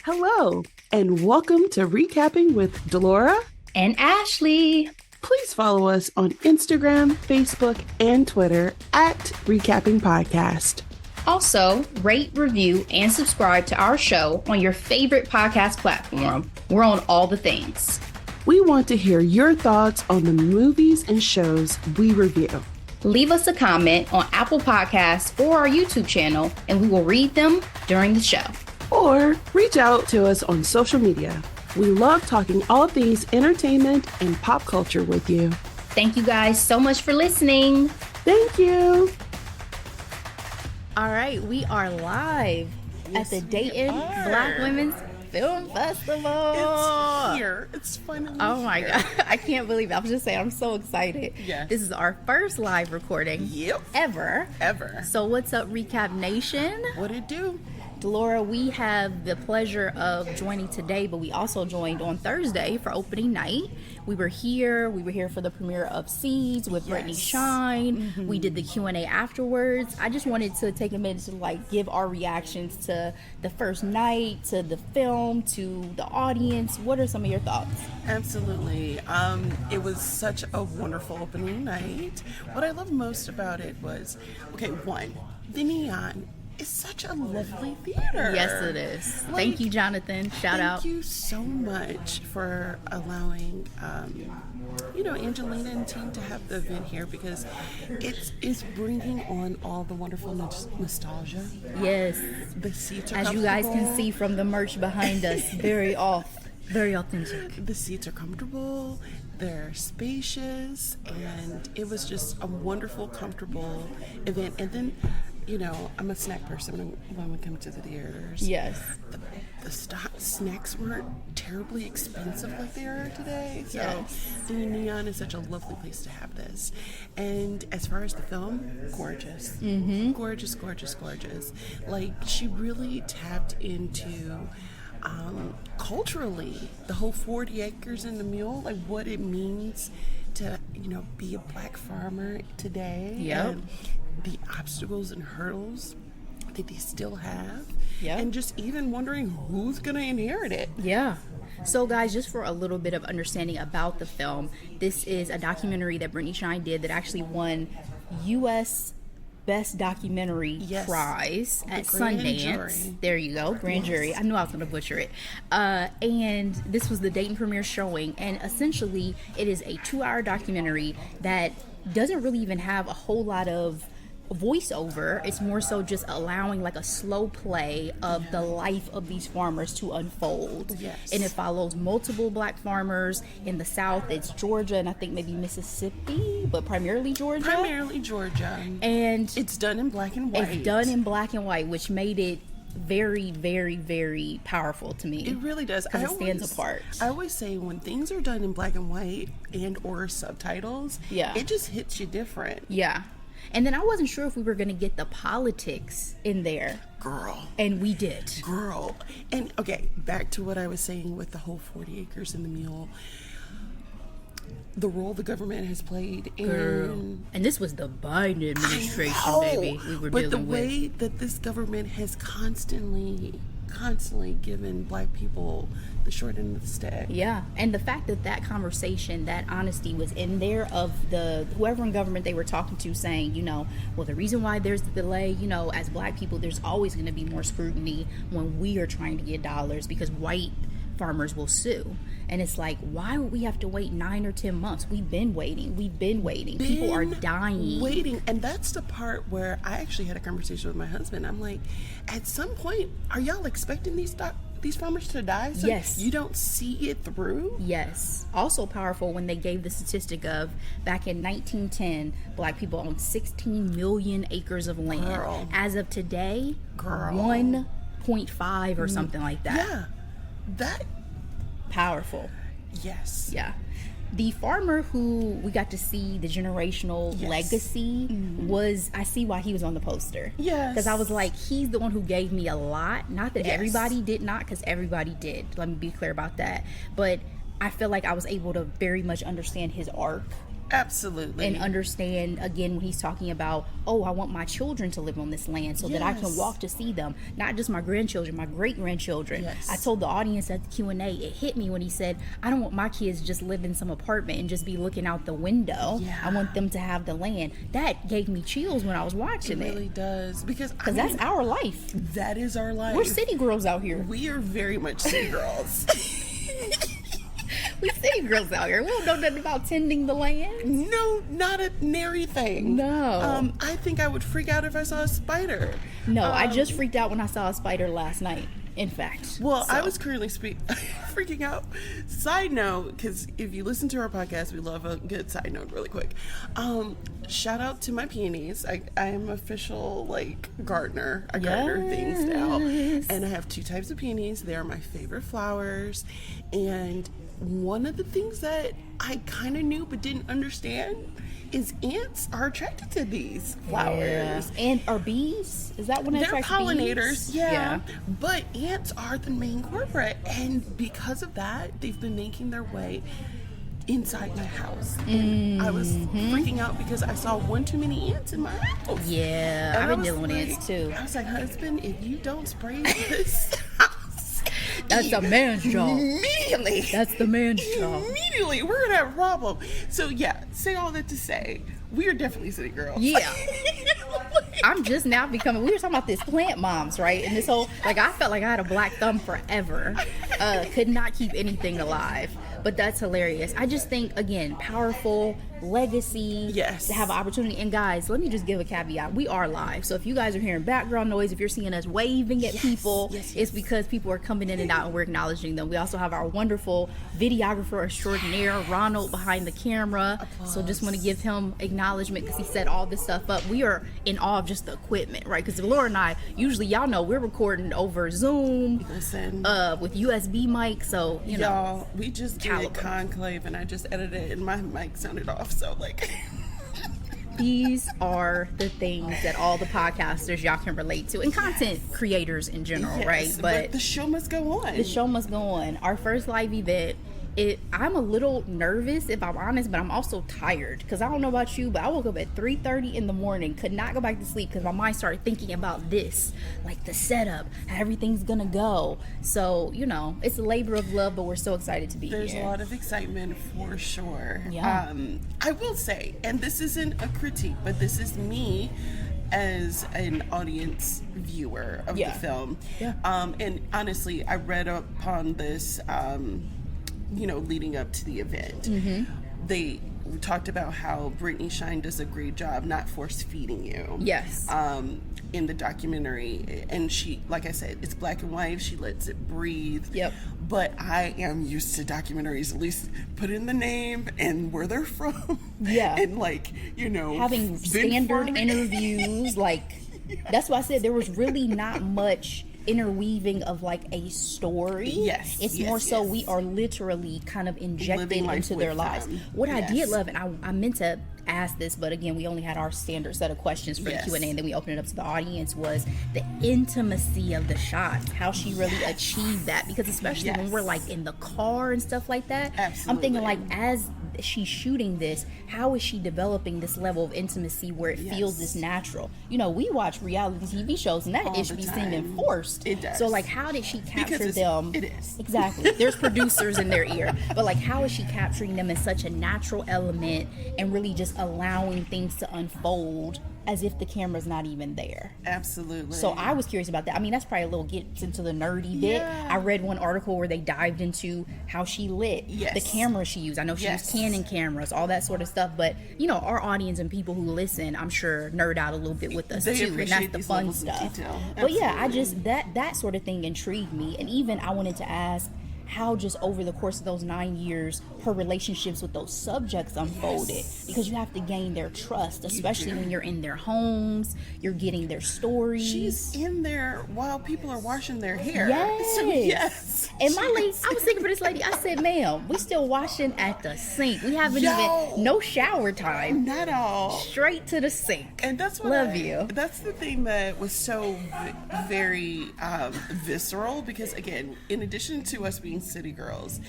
Hello, and welcome to reCapping with Delora and Ashley. Please follow us on Instagram, Facebook, and Twitter at reCapping Podcast. Also, rate, review, and subscribe to our show on your favorite podcast platform. We're on all the things. We want to hear your thoughts on the movies and shows we review. Leave us a comment on Apple Podcasts or our YouTube channel, and we will read them during the show. Or reach out to us on social media. We love talking all things entertainment and pop culture with you. Thank you guys so much for listening. Thank you. All right, we are live at the Dayton Black Women's Film Festival. It's here. It's finally Oh my God. I can't believe it. I was just saying, I'm so excited. Yes. This is our first live recording ever. So what's up, Recap Nation? What it do? Delora, we have the pleasure of joining today, but we also joined on Thursday for opening night. We were here for the premiere of Seeds with Brittany Shyne. Mm-hmm. We did the Q&A afterwards. I just wanted to take a minute to give our reactions to the first night, to the film, to the audience. What are some of your thoughts? Absolutely. It was such a wonderful opening night. What I love most about it was, one, the neon. It's such a lovely theater. Yes, it is. Thank you, Jonathan. Shout out. Thank you so much for allowing, Angelina and team to have the event here, because it's bringing on all the wonderful nostalgia. Yes. The seats are As you guys can see from the merch behind us, very authentic. The seats are comfortable. They're spacious, and it was just a wonderful, comfortable event. And then, I'm a snack person when we come to the theaters. Yes. The snacks weren't terribly expensive like they are today. So the Neon is such a lovely place to have this. And as far as the film, gorgeous. Mm-hmm. Gorgeous. She really tapped into culturally the whole 40 acres and the mule, what it means to be a black farmer today. Yep. And the obstacles and hurdles that they still have. Yep. And just even wondering who's gonna inherit it. Yeah. So guys, just for a little bit of understanding about the film, this is a documentary that Brittany Shyne did that actually won U.S. Best Documentary Prize at Sundance. Jury. There you go, Grand Jury. I knew I was going to butcher it. And this was the Dayton premiere showing, and essentially it is a 2-hour documentary that doesn't really even have a whole lot of voiceover. It's more so just allowing a slow play of the life of these farmers to unfold. Yes. And it follows multiple black farmers in the South. It's Georgia and I think maybe Mississippi, but primarily Georgia. And it's done in black and white. Which made it very, very, very powerful to me. It really does. Because it stands apart. I always say when things are done in black and white and or subtitles, it just hits you different. Yeah. And then I wasn't sure if we were going to get the politics in there. Girl. And we did. Girl. And, back to what I was saying with the whole 40 acres and the mule. The role the government has played in... And this was the Biden administration, baby, we were dealing with. But the way that this government has constantly given black people the short end of the stick. Yeah, and the fact that conversation, that honesty was in there of whoever in government they were talking to saying, the reason why there's the delay, as black people, there's always going to be more scrutiny when we are trying to get dollars because white farmers will sue. And it's why would we have to wait 9 or 10 months? We've been waiting. People are dying. Waiting. And that's the part where I actually had a conversation with my husband. I'm like, at some point, are y'all expecting these farmers to die? So yes. You don't see it through? Yes. Also powerful when they gave the statistic of back in 1910, black people owned 16 million acres of land. Girl. As of today, 1.5 or something like that. Yeah. That powerful. Yes. Yeah. The farmer who we got to see the generational legacy was, I see why he was on the poster. Yes. Because I was he's the one who gave me a lot. Not that everybody did not, because everybody did. Let me be clear about that. But I feel like I was able to very much understand his arc Absolutely. And understand, again, when he's talking about, oh, I want my children to live on this land so that I can walk to see them. Not just my grandchildren, my great-grandchildren. Yes. I told the audience at the Q&A, it hit me when he said, I don't want my kids to just live in some apartment and just be looking out the window. Yeah. I want them to have the land. That gave me chills when I was watching it. It really does. Because that's our life. That is our life. We're city girls out here. We are very much city girls. We city girls out here. We don't know nothing about tending the land. No, not a nary thing. No. I think I would freak out if I saw a spider. No, I just freaked out when I saw a spider last night. In fact. Well, I was currently freaking out. Side note, because if you listen to our podcast, we love a good side note really quick. Shout out to my peonies. I am official, gardener. I gardener things now. And I have 2 types of peonies. They are my favorite flowers. And one of the things that I kind of knew but didn't understand is ants are attracted to these flowers. Yeah. And are bees? Is that when they're attracts pollinators? bees? Yeah. But ants are the main culprit, and because of that, they've been making their way inside my house. And I was freaking out because I saw one too many ants in my house. Yeah, And I've I been was dealing with ants too. I was like, husband, if you don't spray this house, That's a man's job. immediately. That's the man's job. Immediately, we're gonna have a problem. So yeah, say all that to say, we are definitely city girls. Yeah. I'm just now becoming, we were talking about this plant moms, right? And this whole, I felt like I had a black thumb forever. Could not keep anything alive. But that's hilarious. I just think, again, powerful legacy. Yes. To have an opportunity. And guys, let me just give a caveat. We are live. So if you guys are hearing background noise, if you're seeing us waving at people, it's because people are coming in and out and we're acknowledging them. We also have our wonderful videographer extraordinaire, Ronald, behind the camera. Applause. So just want to give him acknowledgement because he set all this stuff up. We are in awe of just the equipment, right? Because Delora and I, usually, y'all know, we're recording over Zoom. Listen. With USB mic. So, you know. Y'all, we just did Conclave and I just edited it and my mic sounded off, so these are the things that all the podcasters y'all can relate to and content creators in general, right? But the show must go on. The show must go on. Our first live event, I'm a little nervous, if I'm honest, but I'm also tired because I don't know about you, but I woke up at 3:30 in the morning, could not go back to sleep because my mind started thinking about this, the setup, how everything's gonna go. So, it's a labor of love, but we're so excited to be here. There's a lot of excitement for sure. Yeah. I will say, and this isn't a critique, but this is me as an audience viewer of the film. Yeah. And honestly, I read upon this leading up to the event. They talked about how Brittany Shyne does a great job not force feeding you. Yes. In the documentary, and she, like I said, it's black and white. She lets it breathe. Yep. But I am used to documentaries at least put in the name and where they're from. Yeah. And having standard interviews, that's why I said there was really not much interweaving of a story. Yes. It's more so we are literally kind of injected into their lives. What I did love, and I meant to ask this, but again, we only had our standard set of questions for the Q&A, and then we opened it up to the audience, was the intimacy of the shots, how she really achieved that, because especially when we're in the car and stuff like that. Absolutely. I'm thinking as she's shooting this, how is she developing this level of intimacy where it feels this natural? We watch reality TV shows and that All ish the be time. seeming forced. It does. So how did she capture them? It is. Exactly. There's producers in their ear. But how is she capturing them in such a natural element and really just allowing things to unfold as if the camera's not even there? Absolutely. So I was curious about that. I mean, that's probably a little gets into the nerdy bit. I read one article where they dived into how she lit, the camera she used. I know she used Canon cameras, all that sort of stuff. But, our audience and people who listen, I'm sure, nerd out a little bit with us, too. And that's the fun stuff. But yeah, I just, that sort of thing intrigued me. And even I wanted to ask how just over the course of those 9 years, her relationships with those subjects unfolded. Because you have to gain their trust, especially when you're in their homes, you're getting their stories. She's in there while people are washing their hair. Yes. So, yes. And my lady, I was thinking for this lady, I said, ma'am, we still washing at the sink. We haven't even, no shower time. Not all. Straight to the sink. And that's what Love you. That's the thing that was so very visceral, because again, in addition to us being city girls,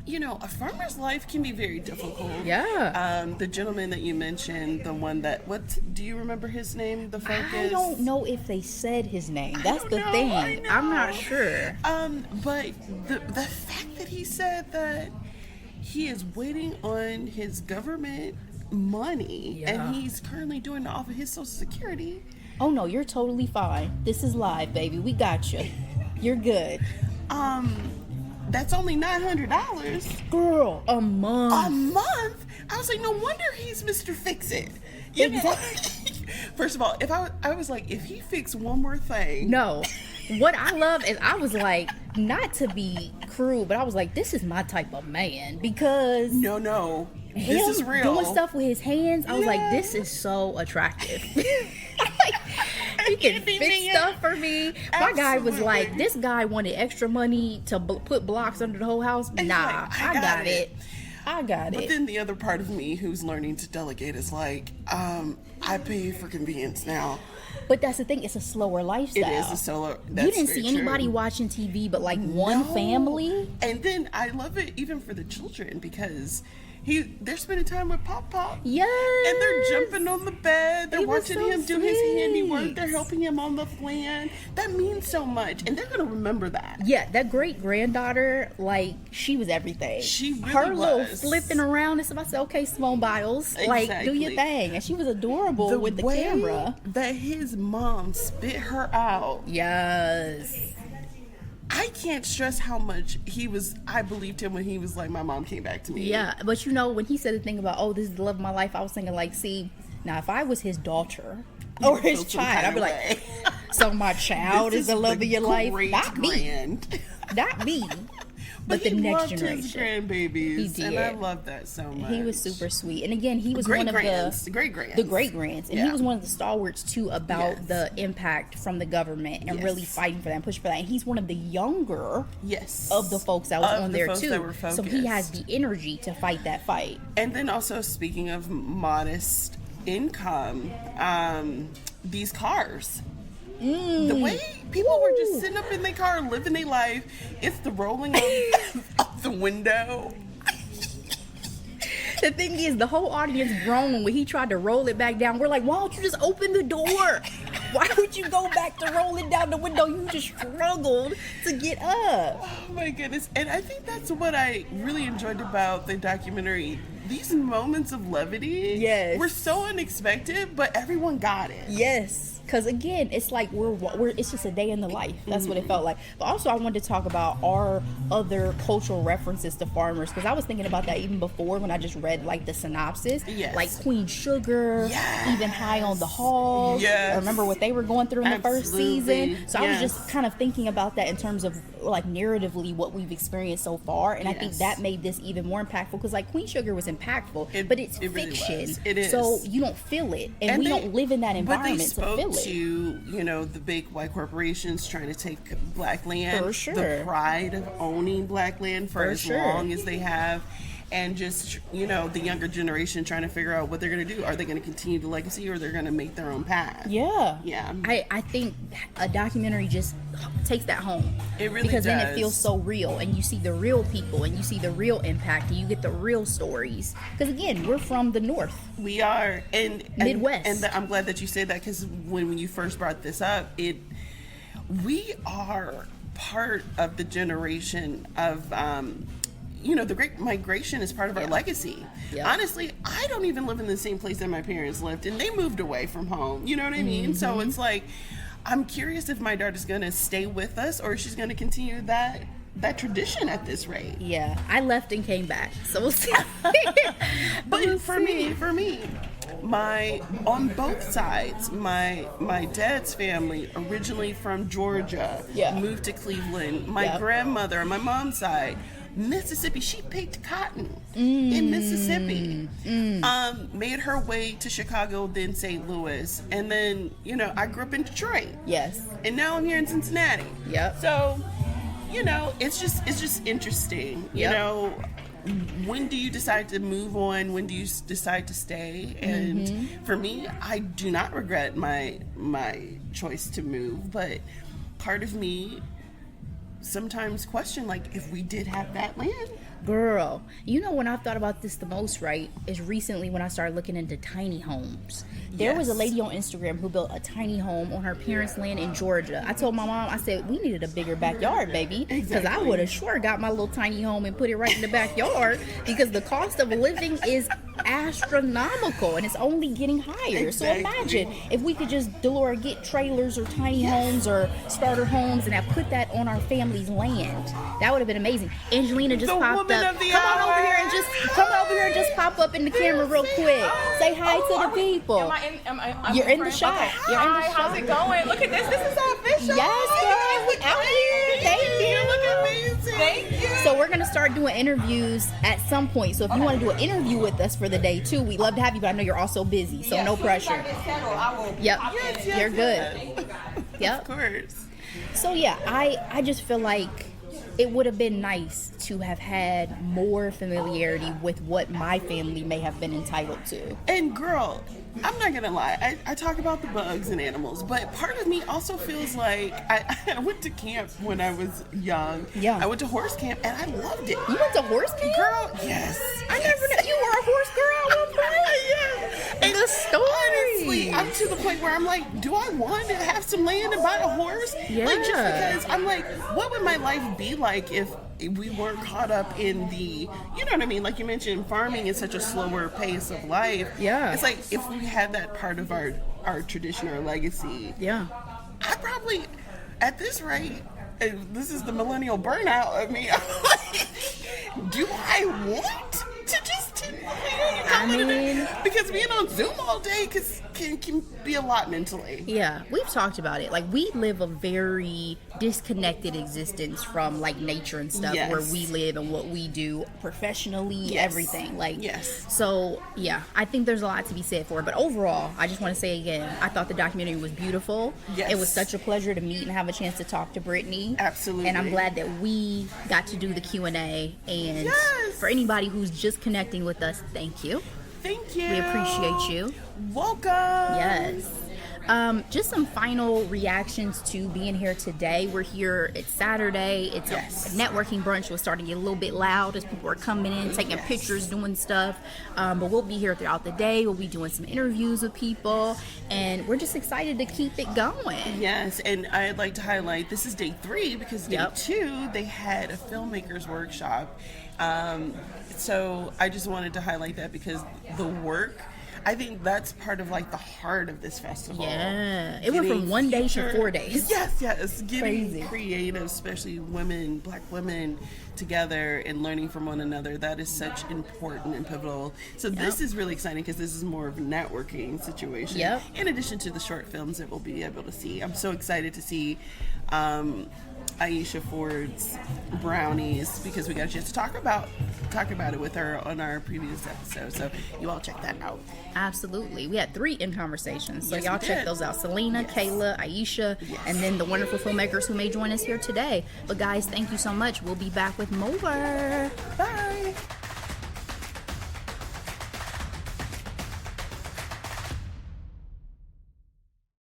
you know, a farmer's life can be very difficult. Yeah. The gentleman that you mentioned, the one that, do you remember his name? The focus? I don't know if they said his name. That's the thing. I'm not sure. But the fact that he said that he is waiting on his government money and he's currently doing it off of his Social Security. Oh no, you're totally fine. This is live, baby. We got you. You're good. That's only $900. Girl, a month. A month? I was like, no wonder he's Mr. Fix-It. You know? First of all, I was like, if he fixed one more thing. No. What I love is I was like, not to be cruel, but I was like, this is my type of man because No. This is real. Doing stuff with his hands, I was like, this is so attractive. He can fix stuff for me. My guy was like, this guy wanted extra money to put blocks under the whole house. Nah, like, I got it. But then the other part of me who's learning to delegate is like, I pay for convenience now. But that's the thing, it's a slower lifestyle. It is a slower. You didn't see anybody watching TV but like one family. And then I love it even for the children because they're spending time with Pop. Yes. And they're jumping on the bed. They're watching him do his handiwork. They're helping him on the flan. That means so much. And they're going to remember that. Yeah, that great granddaughter, like, she was everything. She really Her was. little flipping around and stuff. I said, okay, Simone Biles, like, do your thing. And she was adorable with the camera. That his mom spit her out. Yes. I can't stress how much I believed him when he was like, my mom came back to me. Yeah, but you know, when he said the thing about, oh, this is the love of my life, I was thinking like, see, now if I was his daughter or his child, I'd be like, so my child is the love of your life? Not me. Not me. But the next generation. His grandbabies. He did. And I love that so much. He was super sweet. And again, he was one of the great-grands. And he was one of the stalwarts, too, about the impact from the government and really fighting for that and pushing for that. And he's one of the younger of the folks that was on there, too. So he has the energy to fight that fight. And then also, speaking of modest income, these cars. The way people were just sitting up in their car living their life, it's the rolling of the window. The thing is, the whole audience groaned when he tried to roll it back down. We're like, why don't you just open the door? Why would you go back to rolling down the window? You just struggled to get up. Oh my goodness. And I think that's what I really enjoyed about the documentary. These moments of levity were so unexpected, but everyone got it. Yes. Because again, it's like it's just a day in the life. That's what it felt like. But also, I wanted to talk about our other cultural references to farmers, because I was thinking about that even before when I just read like the synopsis. Like Queen Sugar, even High on the Hog. I remember what they were going through in the first season. So I was just kind of thinking about that in terms of like narratively what we've experienced so far, and I think that made this even more impactful, because like Queen Sugar was impactful, but it's fiction. Really it is. So you don't feel it, and we don't live in that environment to feel it. To, you know, the big white corporations trying to take black land, for sure. The pride of owning black land for as long as they have, and just, you know, the younger generation trying to figure out what they're going to do. Are they going to continue the legacy, or they're going to make their own path? I think a documentary just takes that home. It really because does. Then it feels so real, and you see the real people, and you see the real impact, and you get the real stories. Because again, we're from the North. We are, and Midwest. And I'm glad that you say that, because when you first brought this up, we are part of the generation of. You know, the Great Migration is part of our legacy. Honestly, I don't even live in the same place that my parents lived, and they moved away from home. You know what I mean? So it's like, I'm curious if my daughter's going to stay with us, or if she's going to continue that tradition at this rate. Yeah, I left and came back, so we'll see. But for me, on both sides, my dad's family, originally from Georgia, moved to Cleveland. My grandmother on my mom's side, Mississippi, she picked cotton in Mississippi, made her way to Chicago, then St. Louis, and then, you know, I grew up in Detroit. And now I'm here in Cincinnati. So, you know, it's just interesting. You know, when do you decide to move on? When do you decide to stay? And for me, I do not regret my choice to move, but part of me sometimes question, like, if we did have that land, Girl, you know when I've thought about this the most, right, is recently when I started looking into tiny homes. There was a lady on Instagram who built a tiny home on her parents' land in Georgia. I told my mom, I said, we needed a bigger backyard, baby. Because I would have sure got my little tiny home and put it right in the backyard, because the cost of living is astronomical and it's only getting higher. So imagine if we could just, Delora, get trailers or tiny homes or starter homes and have put that on our family's land. That would have been amazing. Angelina just popped up. Come over here and just pop up in the camera real quick. Say hi to the people. You're in the shot. Hi, how's it going? Look at this. This is so official. Yes, girl. We out here. Thank you. Look amazing. Thank you. So we're gonna start doing interviews at some point. So if you want to do an interview with us for the day too, we'd love to have you. But I know you're also busy, so no pressure. Yep, you're good. Yep. Of course. So yeah, I just feel like it would have been nice to have had more familiarity with what my family may have been entitled to. And girl, I'm not gonna lie, I talk about the bugs and animals, but part of me also feels like I went to camp when I was young. Yeah. I went to horse camp and I loved it. You went to horse camp? Girl, yes. I never knew you were a horse girl at one point. Yeah. And the story. Honestly, I'm to the point where I'm like, do I want to have some land and buy a horse? Yeah. Like, just because I'm like, what would my life be like if we weren't caught up in the, you know what I mean? Like you mentioned, farming is such a slower pace of life. Yeah. It's like if we had that part of our tradition or legacy. Yeah. I probably, at this rate, and this is the millennial burnout of me, I'm like, do I want to just because being on Zoom all day can be a lot mentally. Yeah, we've talked about it. Like, we live a very disconnected existence from like nature and stuff, where we live and what we do professionally, everything. Like, so yeah, I think there's a lot to be said for it. But overall, I just want to say again, I thought the documentary was beautiful. It was such a pleasure to meet and have a chance to talk to Brittany. Absolutely. And I'm glad that we got to do the Q&A. And for anybody who's just connecting with us, thank you. Thank you. We appreciate you. Welcome. Yes. Just some final reactions to being here today. We're here, it's Saturday. It's a networking brunch. We're starting to get a little bit loud as people are coming in, taking pictures, doing stuff. But we'll be here throughout the day. We'll be doing some interviews with people. And we're just excited to keep it going. Yes, and I'd like to highlight, this is day 3 because day 2, they had a filmmakers workshop. So I just wanted to highlight that because the work, I think that's part of like the heart of this festival. Yeah, it went from 1 day to 4 days. Yes, getting creative, especially women, Black women together and learning from one another. That is such important and pivotal. So this is really exciting because this is more of a networking situation. In addition to the short films that we'll be able to see. I'm so excited to see Aisha Ford's brownies because we got a chance to talk about it with her on our previous episode. So you all check that out. Absolutely. We had 3 in conversations. So y'all check those out. Selena, Kayla, Aisha, and then the wonderful filmmakers who may join us here today. But guys, thank you so much. We'll be back with more. Bye.